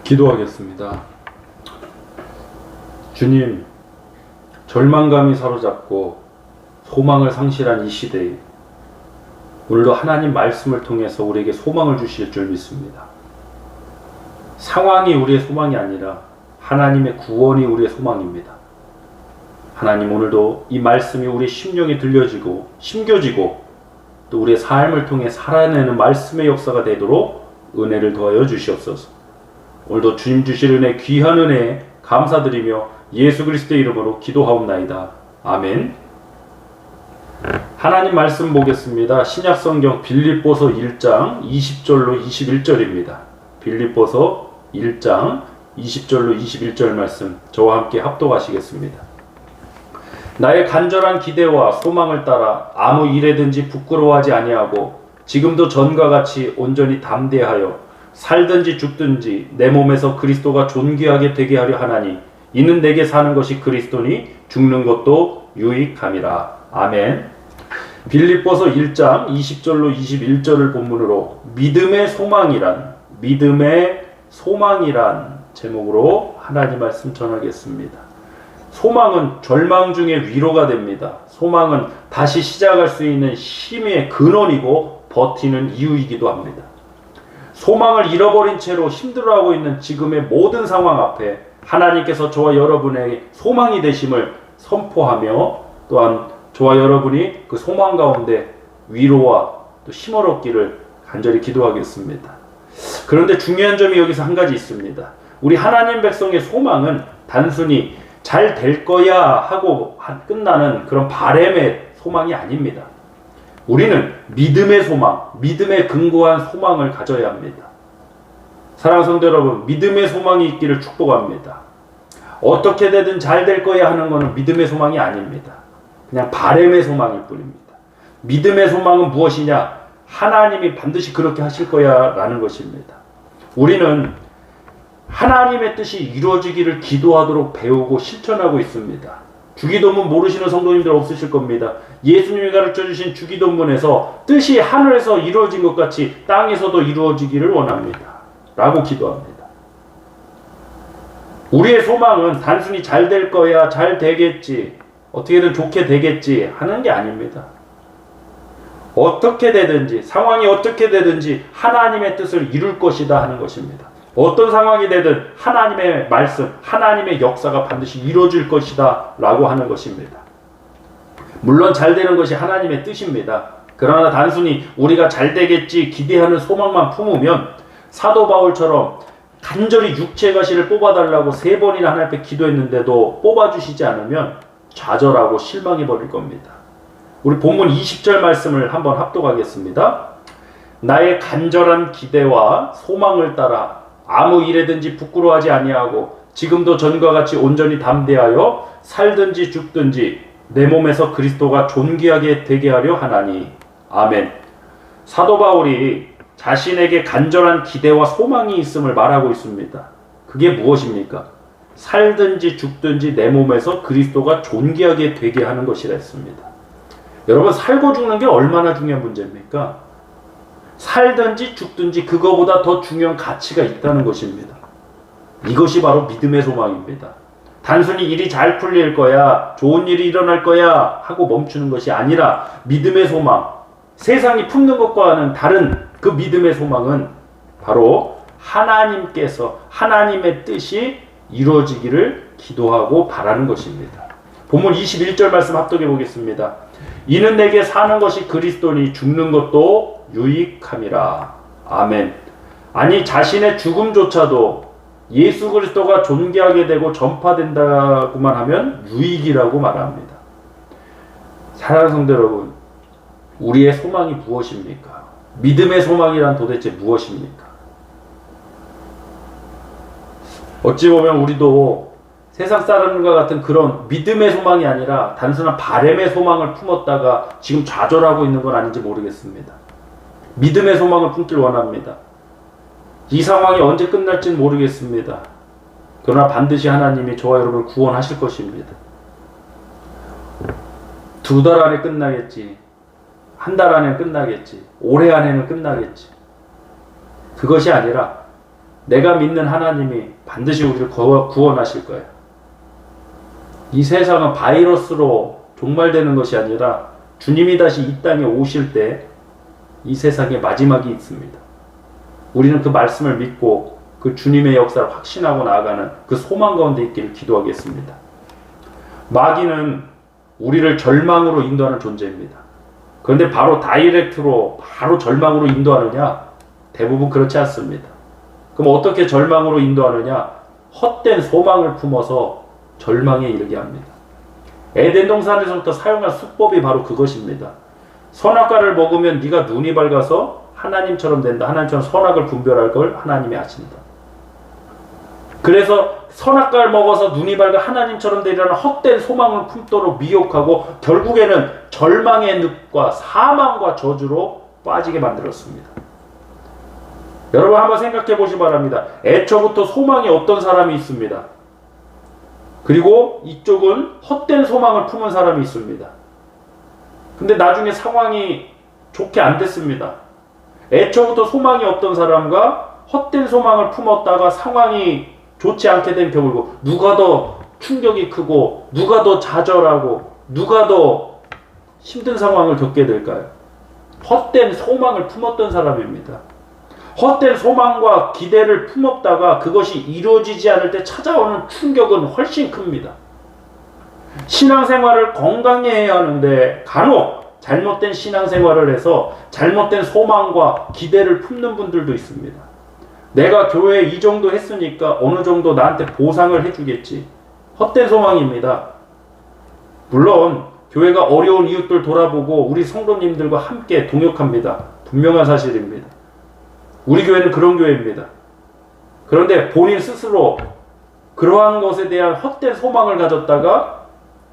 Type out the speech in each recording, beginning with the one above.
기도하겠습니다. 주님, 절망감이 사로잡고 소망을 상실한 이 시대에 오늘도 하나님 말씀을 통해서 우리에게 소망을 주실 줄 믿습니다. 상황이 우리의 소망이 아니라 하나님의 구원이 우리의 소망입니다. 하나님, 오늘도 이 말씀이 우리의 심령에 들려지고 심겨지고 또 우리의 삶을 통해 살아내는 말씀의 역사가 되도록 은혜를 더하여 주시옵소서. 오늘도 주님 주실 은혜, 귀한 은혜에 감사드리며 예수 그리스도의 이름으로 기도하옵나이다. 아멘. 하나님 말씀 보겠습니다. 신약성경 빌립보서 1장 20절로 21절입니다. 빌립보서 1장 20절로 21절 말씀 저와 함께 합독하시겠습니다. 나의 간절한 기대와 소망을 따라 아무 일에든지 부끄러워하지 아니하고 지금도 전과 같이 온전히 담대하여 살든지 죽든지 내 몸에서 그리스도가 존귀하게 되게 하려 하나니 이는 내게 사는 것이 그리스도니 죽는 것도 유익함이라. 아멘. 빌립보서 1장 20절로 21절을 본문으로 믿음의 소망이란 제목으로 하나님 말씀 전하겠습니다. 소망은 절망 중에 위로가 됩니다. 소망은 다시 시작할 수 있는 힘의 근원이고 버티는 이유이기도 합니다. 소망을 잃어버린 채로 힘들어하고 있는 지금의 모든 상황 앞에 하나님께서 저와 여러분에게 소망이 되심을 선포하며 또한 저와 여러분이 그 소망 가운데 위로와 또 힘을 얻기를 간절히 기도하겠습니다. 그런데 중요한 점이 여기서 한 가지 있습니다. 우리 하나님 백성의 소망은 단순히 잘 될 거야 하고 끝나는 그런 바램의 소망이 아닙니다. 우리는 믿음의 소망, 믿음에 근거한 소망을 가져야 합니다. 사랑하는 성도 여러분, 믿음의 소망이 있기를 축복합니다. 어떻게 되든 잘 될 거야 하는 것은 믿음의 소망이 아닙니다. 그냥 바램의 소망일 뿐입니다. 믿음의 소망은 무엇이냐? 하나님이 반드시 그렇게 하실 거야 라는 것입니다. 우리는 하나님의 뜻이 이루어지기를 기도하도록 배우고 실천하고 있습니다. 주기도문 모르시는 성도님들 없으실 겁니다. 예수님이 가르쳐주신 주기도문에서 뜻이 하늘에서 이루어진 것 같이 땅에서도 이루어지기를 원합니다. 라고 기도합니다. 우리의 소망은 단순히 잘 될 거야, 잘 되겠지, 어떻게든 좋게 되겠지 하는 게 아닙니다. 어떻게 되든지, 상황이 어떻게 되든지 하나님의 뜻을 이룰 것이다 하는 것입니다. 어떤 상황이 되든 하나님의 말씀, 하나님의 역사가 반드시 이루어질 것이다 라고 하는 것입니다. 물론 잘 되는 것이 하나님의 뜻입니다. 그러나 단순히 우리가 잘 되겠지 기대하는 소망만 품으면 사도 바울처럼 간절히 육체의 가시를 뽑아달라고 3번이나 하나님 앞에 기도했는데도 뽑아주시지 않으면 좌절하고 실망해버릴 겁니다. 우리 본문 20절 말씀을 한번 합독하겠습니다. 나의 간절한 기대와 소망을 따라 아무 일에든지 부끄러워하지 아니하고 지금도 전과 같이 온전히 담대하여 살든지 죽든지 내 몸에서 그리스도가 존귀하게 되게 하려 하나니. 아멘. 사도 바울이 자신에게 간절한 기대와 소망이 있음을 말하고 있습니다. 그게 무엇입니까? 살든지 죽든지 내 몸에서 그리스도가 존귀하게 되게 하는 것이라 했습니다. 여러분, 살고 죽는 게 얼마나 중요한 문제입니까? 살든지 죽든지 그거보다 더 중요한 가치가 있다는 것입니다. 이것이 바로 믿음의 소망입니다. 단순히 일이 잘 풀릴 거야, 좋은 일이 일어날 거야 하고 멈추는 것이 아니라 믿음의 소망, 세상이 품는 것과는 다른 그 믿음의 소망은 바로 하나님께서 하나님의 뜻이 이루어지기를 기도하고 바라는 것입니다. 본문 21절 말씀 합독해 보겠습니다. 이는 내게 사는 것이 그리스도니 죽는 것도 유익함이라. 아멘. 아니, 자신의 죽음조차도 예수 그리스도가 존귀하게 되고 전파된다고만 하면 유익이라고 말합니다. 사랑하는 성도 여러분, 우리의 소망이 무엇입니까? 믿음의 소망이란 도대체 무엇입니까? 어찌 보면 우리도 세상 사람과 같은 그런 믿음의 소망이 아니라 단순한 바램의 소망을 품었다가 지금 좌절하고 있는 건 아닌지 모르겠습니다. 믿음의 소망을 품길 원합니다. 이 상황이 언제 끝날지는 모르겠습니다. 그러나 반드시 하나님이 저와 여러분을 구원하실 것입니다. 2달 안에 끝나겠지, 1달 안에 끝나겠지, 올해 안에는 끝나겠지. 그것이 아니라 내가 믿는 하나님이 반드시 우리를 구원하실 거예요. 이 세상은 바이러스로 종말되는 것이 아니라 주님이 다시 이 땅에 오실 때 이 세상에 마지막이 있습니다. 우리는 그 말씀을 믿고 그 주님의 역사를 확신하고 나아가는 그 소망 가운데 있기를 기도하겠습니다. 마귀는 우리를 절망으로 인도하는 존재입니다. 그런데 바로 다이렉트로 바로 절망으로 인도하느냐? 대부분 그렇지 않습니다. 그럼 어떻게 절망으로 인도하느냐? 헛된 소망을 품어서 절망에 이르게 합니다. 에덴 동산에서부터 사용한 수법이 바로 그것입니다. 선악과를 먹으면 네가 눈이 밝아서 하나님처럼 된다. 하나님처럼 선악을 분별할 걸 하나님이 하신다. 그래서 선악과를 먹어서 눈이 밝아 하나님처럼 되리라는 헛된 소망을 품도록 미혹하고 결국에는 절망의 늪과 사망과 저주로 빠지게 만들었습니다. 여러분 한번 생각해 보시 바랍니다. 애초부터 소망이 없던 사람이 있습니다. 그리고 이쪽은 헛된 소망을 품은 사람이 있습니다. 근데 나중에 상황이 좋게 안 됐습니다. 애초부터 소망이 없던 사람과 헛된 소망을 품었다가 상황이 좋지 않게 된 결국 누가 더 충격이 크고 누가 더 좌절하고 누가 더 힘든 상황을 겪게 될까요? 헛된 소망을 품었던 사람입니다. 헛된 소망과 기대를 품었다가 그것이 이루어지지 않을 때 찾아오는 충격은 훨씬 큽니다. 신앙생활을 건강히 해야 하는데 간혹 잘못된 신앙생활을 해서 잘못된 소망과 기대를 품는 분들도 있습니다. 내가 교회에 이 정도 했으니까 어느 정도 나한테 보상을 해주겠지. 헛된 소망입니다. 물론 교회가 어려운 이웃들 돌아보고 우리 성도님들과 함께 동역합니다. 분명한 사실입니다. 우리 교회는 그런 교회입니다. 그런데 본인 스스로 그러한 것에 대한 헛된 소망을 가졌다가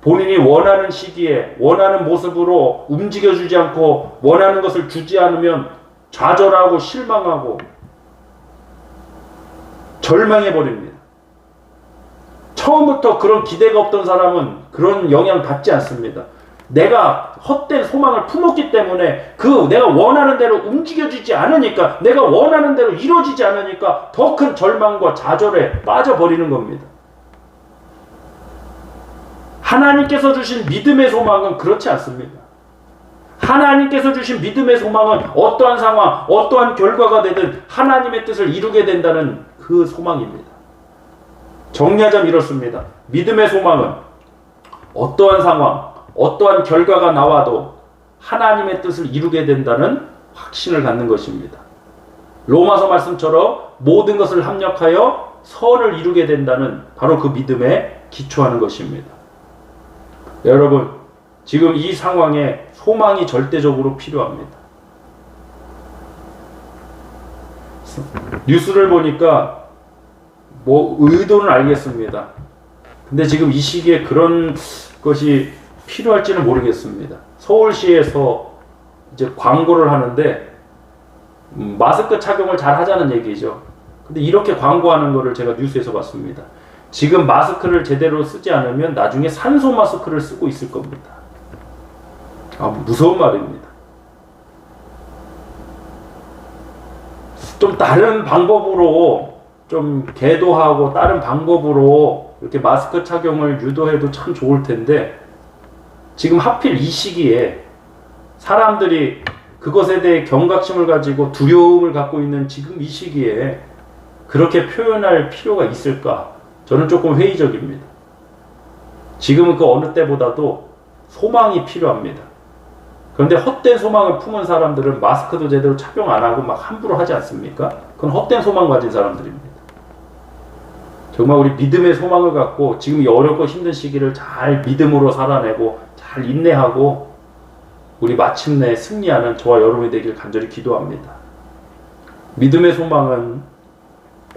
본인이 원하는 시기에 원하는 모습으로 움직여주지 않고 원하는 것을 주지 않으면 좌절하고 실망하고 절망해버립니다. 처음부터 그런 기대가 없던 사람은 그런 영향 받지 않습니다. 내가 헛된 소망을 품었기 때문에 그 내가 원하는 대로 움직여지지 않으니까 내가 원하는 대로 이루어지지 않으니까 더 큰 절망과 좌절에 빠져버리는 겁니다. 하나님께서 주신 믿음의 소망은 그렇지 않습니다. 하나님께서 주신 믿음의 소망은 어떠한 상황, 어떠한 결과가 되든 하나님의 뜻을 이루게 된다는 그 소망입니다. 정리하자면 이렇습니다. 믿음의 소망은 어떠한 상황, 어떠한 결과가 나와도 하나님의 뜻을 이루게 된다는 확신을 갖는 것입니다. 로마서 말씀처럼 모든 것을 합력하여 선을 이루게 된다는 바로 그 믿음에 기초하는 것입니다. 여러분, 지금 이 상황에 소망이 절대적으로 필요합니다. 뉴스를 보니까 의도는 알겠습니다. 근데 지금 이 시기에 그런 것이 필요할지는 모르겠습니다. 서울시에서 이제 광고를 하는데 마스크 착용을 잘 하자는 얘기죠. 근데 이렇게 광고하는 거를 제가 뉴스에서 봤습니다. 지금 마스크를 제대로 쓰지 않으면 나중에 산소 마스크를 쓰고 있을 겁니다. 무서운 말입니다. 좀 다른 방법으로 좀 계도하고 다른 방법으로 이렇게 마스크 착용을 유도해도 참 좋을 텐데 지금 하필 이 시기에 사람들이 그것에 대해 경각심을 가지고 두려움을 갖고 있는 지금 이 시기에 그렇게 표현할 필요가 있을까? 저는 조금 회의적입니다. 지금은 그 어느 때보다도 소망이 필요합니다. 그런데 헛된 소망을 품은 사람들은 마스크도 제대로 착용 안 하고 막 함부로 하지 않습니까? 그건 헛된 소망 가진 사람들입니다. 정말 우리 믿음의 소망을 갖고 지금 이 어렵고 힘든 시기를 잘 믿음으로 살아내고 잘 인내하고 우리 마침내 승리하는 저와 여러분이 되길 간절히 기도합니다. 믿음의 소망은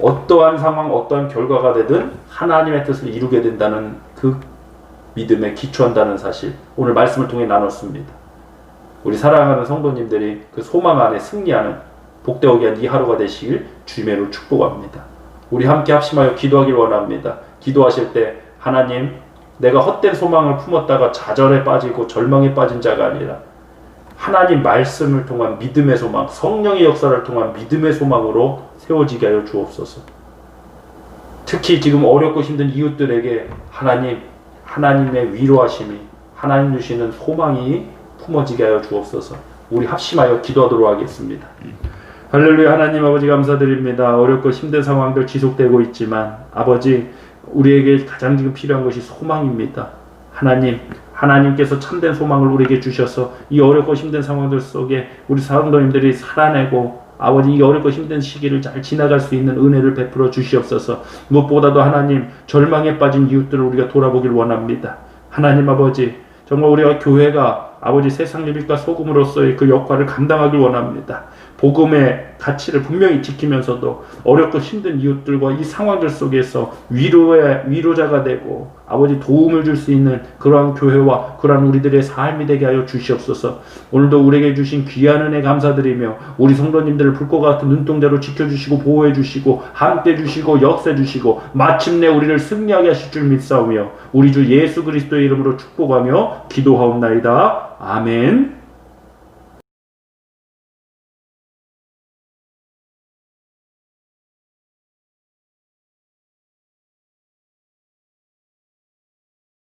어떠한 상황, 어떠한 결과가 되든 하나님의 뜻을 이루게 된다는 그 믿음에 기초한다는 사실, 오늘 말씀을 통해 나눴습니다. 우리 사랑하는 성도님들이 그 소망 안에 승리하는 복되게 한 이 하루가 되시길 주님의 이름으로 축복합니다. 우리 함께 합심하여 기도하길 원합니다. 기도하실 때 하나님, 내가 헛된 소망을 품었다가 좌절에 빠지고 절망에 빠진 자가 아니라 하나님 말씀을 통한 믿음의 소망, 성령의 역사를 통한 믿음의 소망으로 세워지게 하여 주옵소서. 특히 지금 어렵고 힘든 이웃들에게 하나님의 위로하심이, 하나님 주시는 소망이 품어지게 하여 주옵소서. 우리 합심하여 기도하도록 하겠습니다. 할렐루야. 하나님 아버지 감사드립니다. 어렵고 힘든 상황들 지속되고 있지만 아버지, 우리에게 가장 지금 필요한 것이 소망입니다. 하나님께서 참된 소망을 우리에게 주셔서 이 어렵고 힘든 상황들 속에 우리 사람들이 살아내고 아버지, 이 어렵고 힘든 시기를 잘 지나갈 수 있는 은혜를 베풀어 주시옵소서. 무엇보다도 하나님, 절망에 빠진 이웃들을 우리가 돌아보길 원합니다. 하나님 아버지, 정말 우리가 교회가 아버지 세상 예비과 소금으로서의 그 역할을 감당하길 원합니다. 복음의 가치를 분명히 지키면서도 어렵고 힘든 이웃들과 이 상황들 속에서 위로자가 되고 아버지 도움을 줄 수 있는 그러한 교회와 그러한 우리들의 삶이 되게 하여 주시옵소서. 오늘도 우리에게 주신 귀한 은혜 감사드리며 우리 성도님들을 불꽃 같은 눈동자로 지켜주시고 보호해주시고 함께 주시고 역사해주시고 마침내 우리를 승리하게 하실 줄 믿사오며 우리 주 예수 그리스도의 이름으로 축복하며 기도하옵나이다. 아멘.